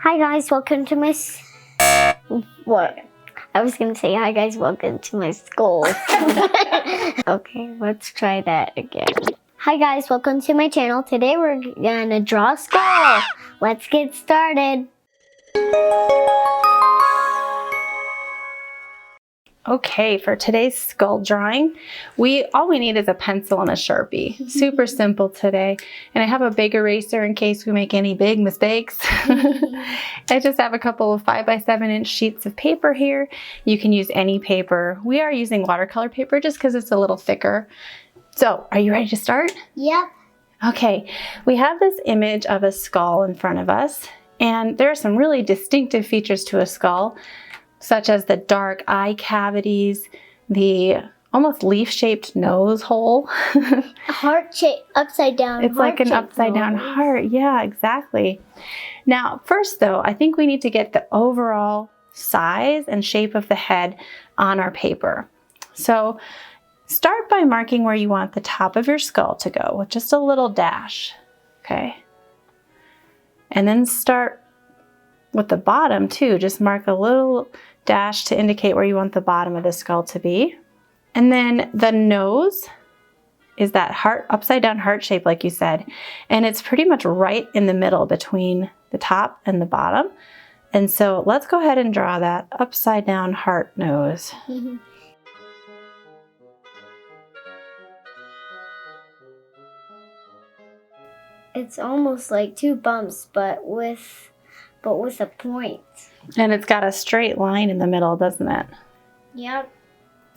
Hi guys, welcome to my what? I was gonna say hi guys, welcome to my skull. Okay, let's try that again. Hi guys, welcome to my channel. Today we're gonna draw a skull. Let's get started. Okay, for today's skull drawing, all we need is a pencil and a Sharpie. Super simple today. And I have a big eraser in case we make any big mistakes. I just have a couple of 5x7 sheets of paper here. You can use any paper. We are using watercolor paper just because it's a little thicker. So, are you ready to start? Yep. Okay, we have this image of a skull in front of us, and there are some really distinctive features to a skull, such as the dark eye cavities, the almost leaf-shaped nose hole. A heart shape, upside down. It's like an upside down heart. Yeah, exactly. Now, first though, I think we need to get the overall size and shape of the head on our paper. So start by marking where you want the top of your skull to go with just a little dash, okay? And then start with the bottom too. Just mark a little dash to indicate where you want the bottom of the skull to be. And then the nose is that heart, upside down heart shape like you said. And it's pretty much right in the middle between the top and the bottom. And so let's go ahead and draw that upside down heart nose. It's almost like two bumps, but with a point. And it's got a straight line in the middle, doesn't it? Yep.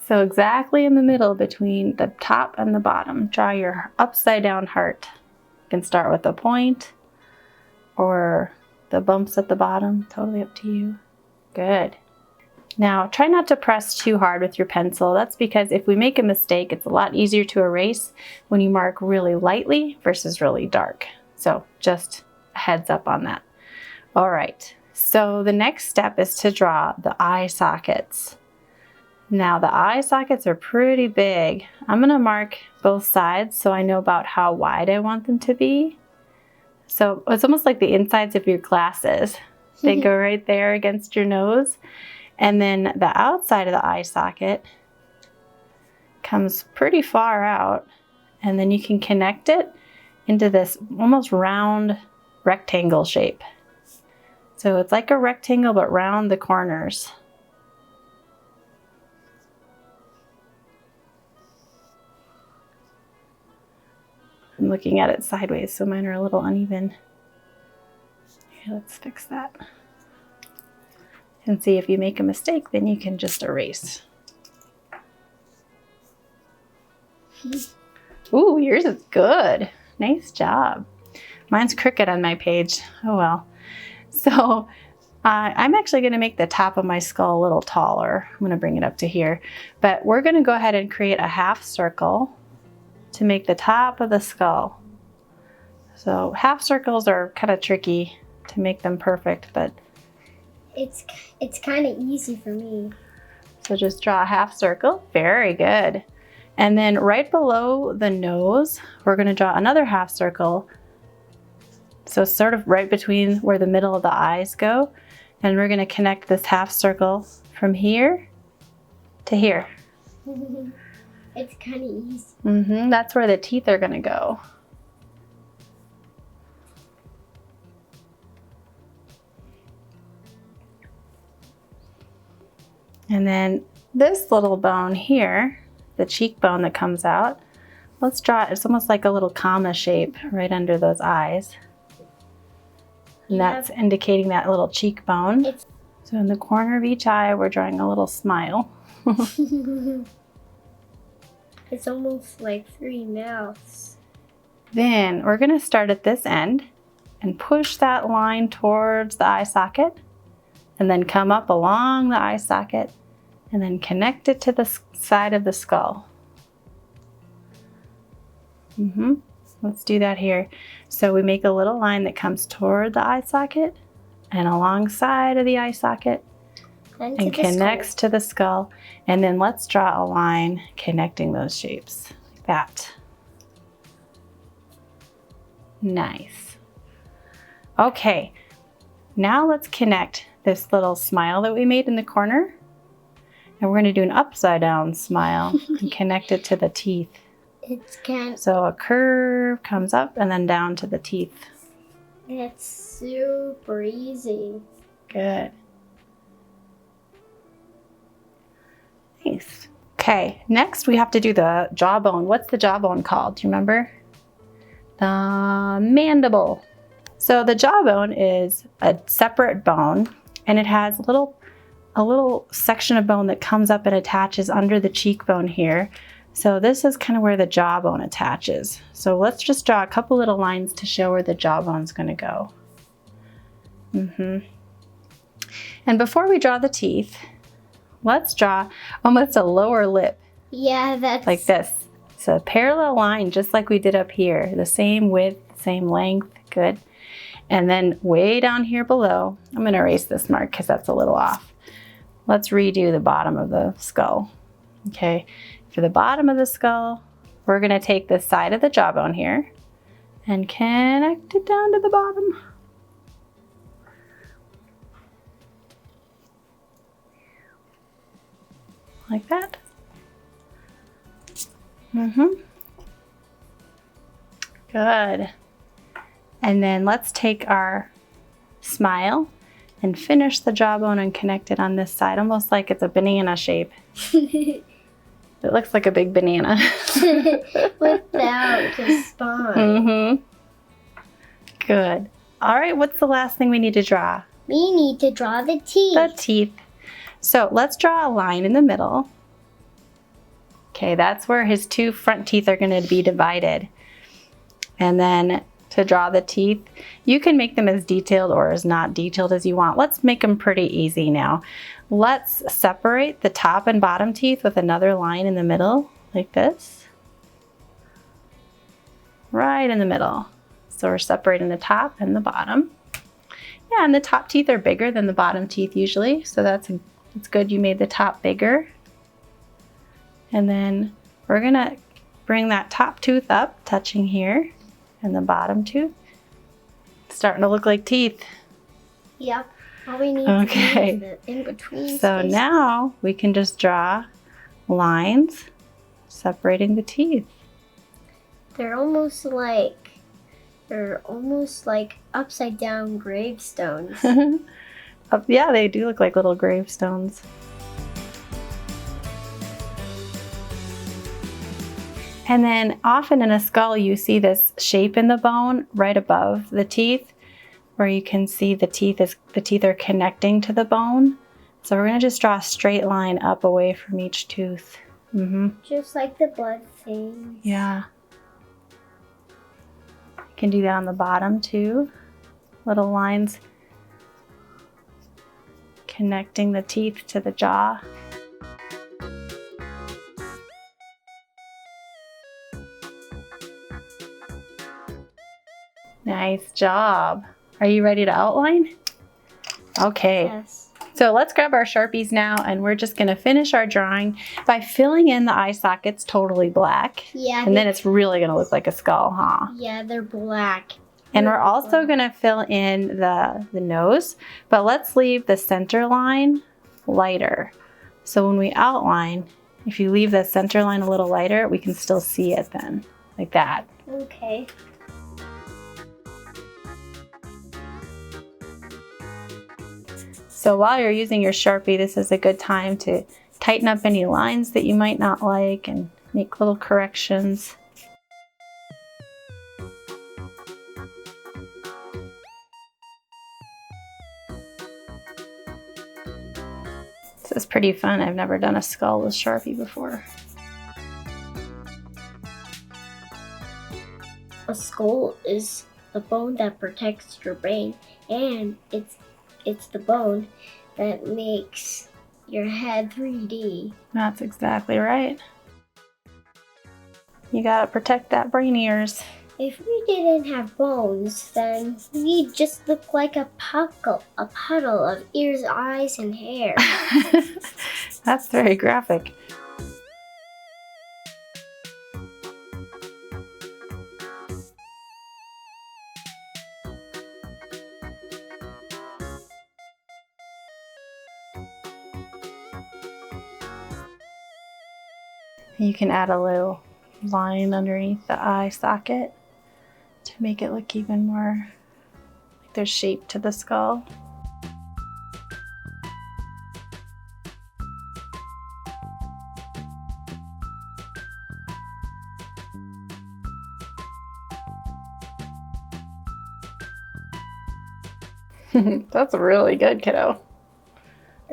So exactly in the middle between the top and the bottom, draw your upside down heart. You can start with a point or the bumps at the bottom, totally up to you. Good. Now try not to press too hard with your pencil. That's because if we make a mistake, it's a lot easier to erase when you mark really lightly versus really dark. So just a heads up on that. All right, so the next step is to draw the eye sockets. Now the eye sockets are pretty big. I'm gonna mark both sides so I know about how wide I want them to be. So it's almost like the insides of your glasses. They go right there against your nose. And then the outside of the eye socket comes pretty far out. And then you can connect it into this almost round rectangle shape. So it's like a rectangle, but round the corners. I'm looking at it sideways, so mine are a little uneven. Here, let's fix that. And see if you make a mistake, then you can just erase. Ooh, yours is good. Nice job. Mine's crooked on my page. Oh well. So I'm actually going to make the top of my skull a little taller. I'm going to bring it up to here. But we're going to go ahead and create a half circle to make the top of the skull. So half circles are kind of tricky to make them perfect, but it's kind of easy for me. So just draw a half circle. Very good. And then right below the nose, we're going to draw another half circle. So sort of right between where the middle of the eyes go. And we're going to connect this half circle from here to here. It's kind of easy. That's where the teeth are going to go. And then this little bone here, the cheekbone that comes out, let's draw it. It's almost like a little comma shape right under those eyes. And that's indicating that little cheekbone. So in the corner of each eye, we're drawing a little smile. It's almost like three mouths. Then we're going to start at this end and push that line towards the eye socket. And then come up along the eye socket and then connect it to the side of the skull. Let's do that here. So we make a little line that comes toward the eye socket and alongside of the eye socket and connects to the skull. And then let's draw a line connecting those shapes like that. Nice. Okay. Now let's connect this little smile that we made in the corner. And we're going to do an upside down smile and connect it to the teeth. So a curve comes up and then down to the teeth. It's super easy. Good. Nice. Okay, next we have to do the jawbone. What's the jawbone called? Do you remember? The mandible. So the jawbone is a separate bone, and it has a little section of bone that comes up and attaches under the cheekbone here. So this is kind of where the jawbone attaches. So let's just draw a couple little lines to show where the jawbone's going to go. And before we draw the teeth, let's draw almost a lower lip. Yeah, that's like this. So a parallel line, just like we did up here. The same width, same length. Good. And then way down here below, I'm going to erase this mark because that's a little off. Let's redo the bottom of the skull. Okay. For the bottom of the skull, we're going to take this side of the jawbone here and connect it down to the bottom. Like that. Good. And then let's take our smile and finish the jawbone and connect it on this side, almost like it's a banana shape. It looks like a big banana. without the spine. Good. All right, what's the last thing we need to draw? We need to draw the teeth. The teeth. So let's draw a line in the middle. Okay, that's where his two front teeth are going to be divided. And then to draw the teeth, you can make them as detailed or as not detailed as you want. Let's make them pretty easy now. Let's separate the top and bottom teeth with another line in the middle, like this. Right in the middle. So we're separating the top and the bottom. Yeah, and the top teeth are bigger than the bottom teeth usually, so that's good you made the top bigger. And then we're gonna bring that top tooth up, touching here, and the bottom tooth. It's starting to look like teeth. Yep. All we need to do is the in-between So space. now we can just draw lines separating the teeth. They're almost like upside down gravestones. Yeah, they do look like little gravestones. And then often in a skull, you see this shape in the bone right above the teeth, where you can see the teeth are connecting to the bone. So we're gonna just draw a straight line up away from each tooth. Just like the blood things. Yeah. You can do that on the bottom too. Little lines connecting the teeth to the jaw. Nice job. Are you ready to outline? Okay. Yes. So let's grab our Sharpies now, and we're just gonna finish our drawing by filling in the eye sockets totally black. Yeah. And then it's really gonna look like a skull, huh? Yeah, they're black. And we're also gonna fill in the nose, but let's leave the center line lighter. So when we outline, if you leave the center line a little lighter, we can still see it then, like that. Okay. So while you're using your Sharpie, this is a good time to tighten up any lines that you might not like and make little corrections. This is pretty fun. I've never done a skull with Sharpie before. A skull is the bone that protects your brain, and it's the bone that makes your head 3D. That's exactly right. You gotta protect that brain of yours. If we didn't have bones, then we'd just look like a puddle of ears, eyes, and hair. That's very graphic. You can add a little line underneath the eye socket to make it look even more like there's shape to the skull. That's really good, kiddo.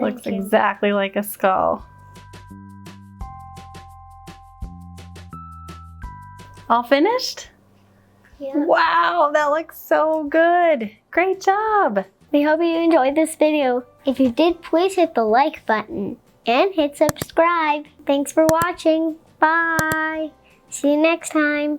Looks you. exactly like a skull. All finished? Yeah. Wow, that looks so good. Great job. We hope you enjoyed this video. If you did, please hit the like button and hit subscribe. Thanks for watching. Bye. See you next time.